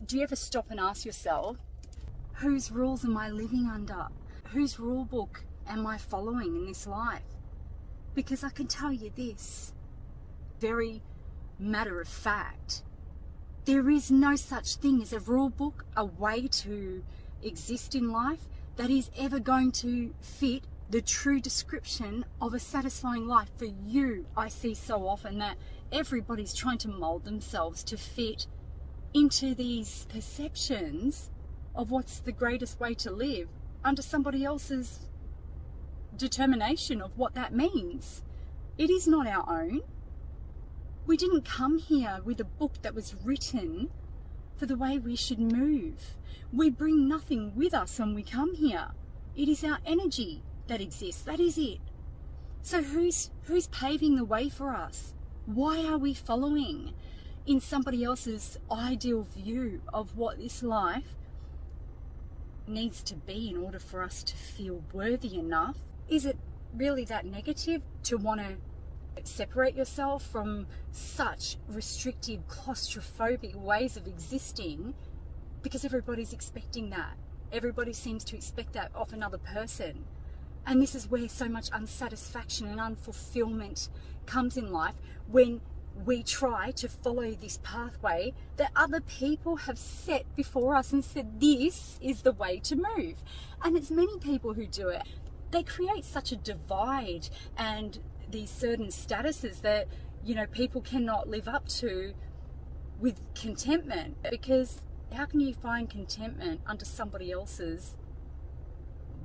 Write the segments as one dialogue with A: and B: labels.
A: Do you ever stop and ask yourself, whose rules am I living under? Whose rule book am I following in this life? Because I can tell you this, very matter of fact, there is no such thing as a rule book, a way to exist in life that is ever going to fit the true description of a satisfying life for you. I see so often that everybody's trying to mold themselves to fit into these perceptions of what's the greatest way to live under somebody else's determination of what that means. It is not our own. We didn't come here with a book that was written for the way we should move. We bring nothing with us when we come here. It is our energy that exists. That is it. So who's paving the way for us? Why are we following in somebody else's ideal view of what this life needs to be in order for us to feel worthy enough? Is it really that negative to want to separate yourself from such restrictive, claustrophobic ways of existing? Because everybody's expecting that. Everybody seems to expect that of another person. And this is where so much unsatisfaction and unfulfillment comes in life, when we try to follow this pathway that other people have set before us and said, this is the way to move. And it's many people who do it. They create such a divide and these certain statuses that, you know, people cannot live up to with contentment. Because how can you find contentment under somebody else's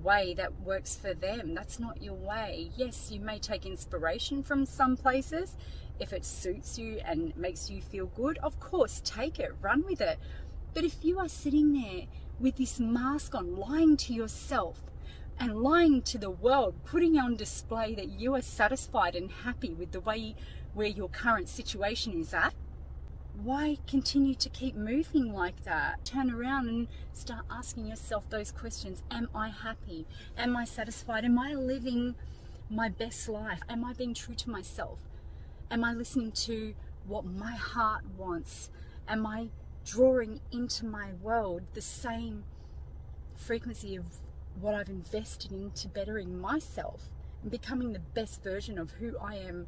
A: way that works for them? That's not your way. Yes, you may take inspiration from some places. If it suits you and makes you feel good, of course, take it, run with it. But if you are sitting there with this mask on, lying to yourself and lying to the world, putting on display that you are satisfied and happy with the way where your current situation is at, why continue to keep moving like that? Turn around and start asking yourself those questions. Am I happy? Am I satisfied? Am I living my best life? Am I being true to myself? Am I listening to what my heart wants? Am I drawing into my world the same frequency of what I've invested into bettering myself and becoming the best version of who I am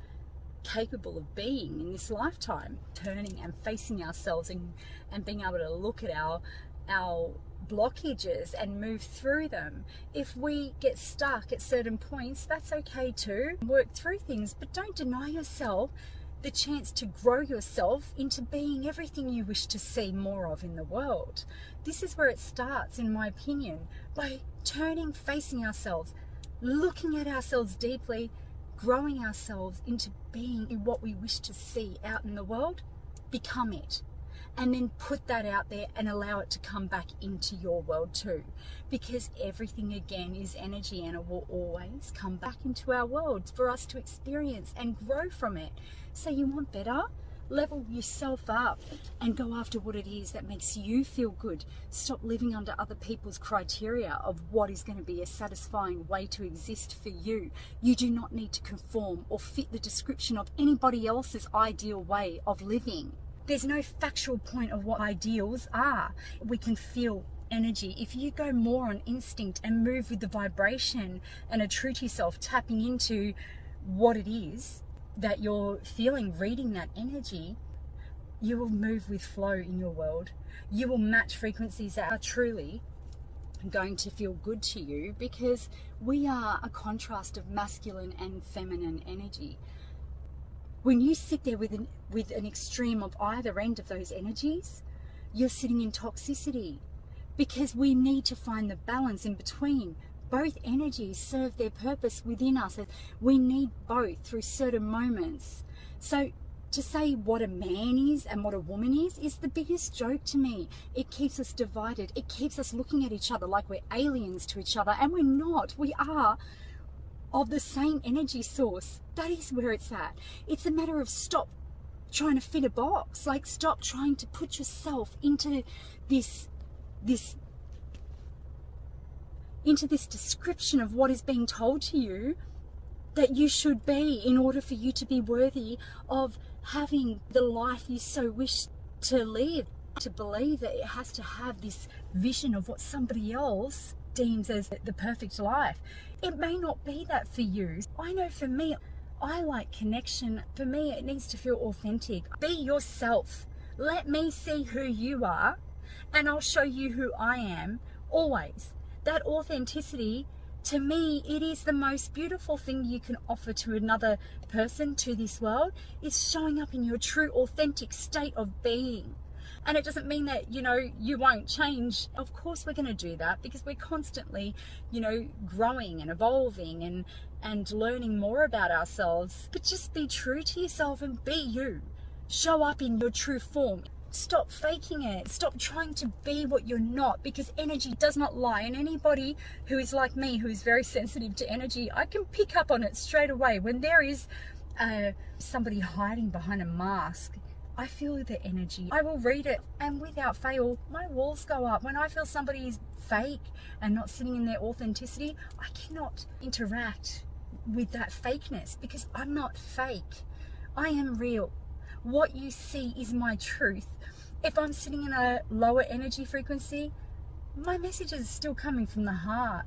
A: capable of being in this lifetime? Turning and facing ourselves and being able to look at our blockages and move through them. If we get stuck at certain points, that's okay too. Work through things, but don't deny yourself the chance to grow yourself into being everything you wish to see more of in the world. This is where it starts, in my opinion, by turning, facing ourselves, looking at ourselves deeply, growing ourselves into being what we wish to see out in the world. Become it. And then put that out there and allow it to come back into your world too. Because everything, again, is energy, and it will always come back into our world for us to experience and grow from it. So you want better? Level yourself up and go after what it is that makes you feel good. Stop living under other people's criteria of what is going to be a satisfying way to exist for you. You do not need to conform or fit the description of anybody else's ideal way of living. There's no factual point of what ideals are. We can feel energy. If you go more on instinct and move with the vibration and are true to yourself, tapping into what it is that you're feeling, reading that energy, you will move with flow in your world. You will match frequencies that are truly going to feel good to you, because we are a contrast of masculine and feminine energy. When you sit there with an extreme of either end of those energies, you're sitting in toxicity, because we need to find the balance in between. Both energies serve their purpose within us. We need both through certain moments. So to say what a man is and what a woman is the biggest joke to me. It keeps us divided. It keeps us looking at each other like we're aliens to each other, and we're not. We are of the same energy source. That is where it's at. It's a matter of stop trying to fit a box. Like, stop trying to put yourself into this description of what is being told to you that you should be in order for you to be worthy of having the life you so wish to live. To believe that it has to have this vision of what somebody else deems as the perfect life. It may not be that for you. I know for me, I like connection. For me, it needs to feel authentic. Be yourself. Let me see who you are, and I'll show you who I am, always. That authenticity, to me, it is the most beautiful thing you can offer to another person, to this world, is showing up in your true, authentic state of being. And it doesn't mean that, you won't change. Of course we're going to do that, because we're constantly, growing and evolving and learning more about ourselves. But just be true to yourself and be you. Show up in your true form. Stop faking it. Stop trying to be what you're not, because energy does not lie. And anybody who is like me, who is very sensitive to energy, I can pick up on it straight away. When there is somebody hiding behind a mask, I feel the energy. I will read it, and without fail, my walls go up. When I feel somebody is fake and not sitting in their authenticity, I cannot interact with that fakeness, because I'm not fake. I am real. What you see is my truth. If I'm sitting in a lower energy frequency, my message is still coming from the heart.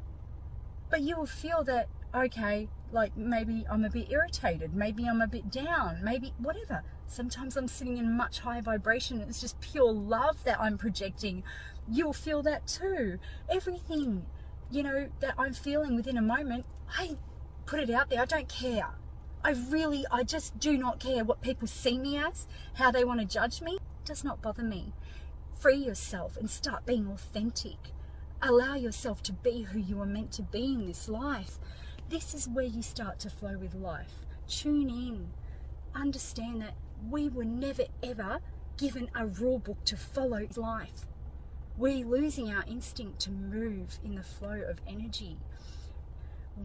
A: But you will feel that, okay, like maybe I'm a bit irritated, maybe I'm a bit down, maybe whatever. Sometimes I'm sitting in much higher vibration. It's just pure love that I'm projecting. You'll feel that too. Everything, that I'm feeling within a moment, I put it out there. I don't care. I just do not care what people see me as, how they want to judge me. It does not bother me. Free yourself and start being authentic. Allow yourself to be who you are meant to be in this life. This is where you start to flow with life. Tune in. Understand that we were never ever given a rule book to follow life. We're losing our instinct to move in the flow of energy.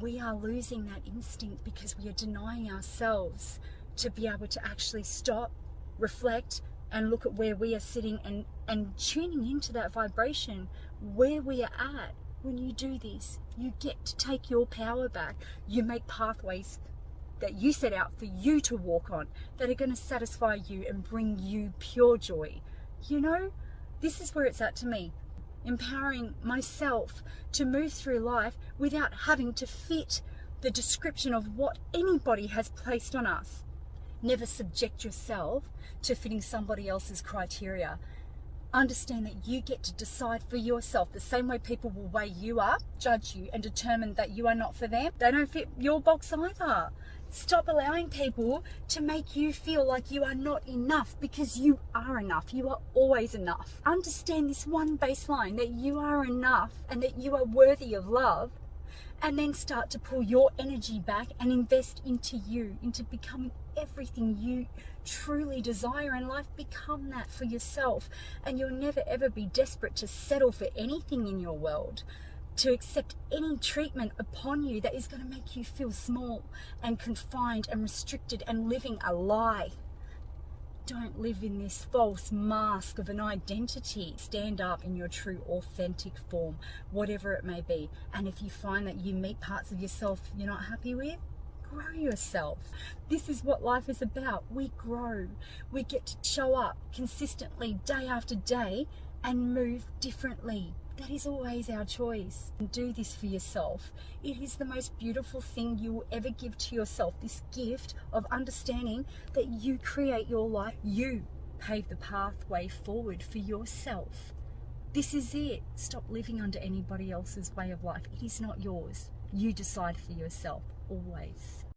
A: We are losing that instinct because we are denying ourselves to be able to actually stop, reflect, and look at where we are sitting and tuning into that vibration, where we are at. When you do this, you get to take your power back. You make pathways that you set out for you to walk on, that are going to satisfy you and bring you pure joy. This is where it's at to me. Empowering myself to move through life without having to fit the description of what anybody has placed on us. Never subject yourself to fitting somebody else's criteria. Understand that you get to decide for yourself. The same way people will weigh you up, judge you, and determine that you are not for them, they don't fit your box either. Stop allowing people to make you feel like you are not enough, because you are enough. You are always enough. Understand this one baseline, that you are enough and that you are worthy of love, and then start to pull your energy back and invest into you, into becoming everything you truly desire in life. Become that for yourself, and you'll never ever be desperate to settle for anything in your world, to accept any treatment upon you that is going to make you feel small and confined and restricted and living a lie. Don't live in this false mask of an identity. Stand up in your true, authentic form, whatever it may be. And if you find that you meet parts of yourself you're not happy with, grow yourself. This is what life is about. We grow. We get to show up consistently day after day and move differently. That is always our choice. Do this for yourself. It is the most beautiful thing you will ever give to yourself. This gift of understanding that you create your life. You pave the pathway forward for yourself. This is it. Stop living under anybody else's way of life. It is not yours. You decide for yourself, always.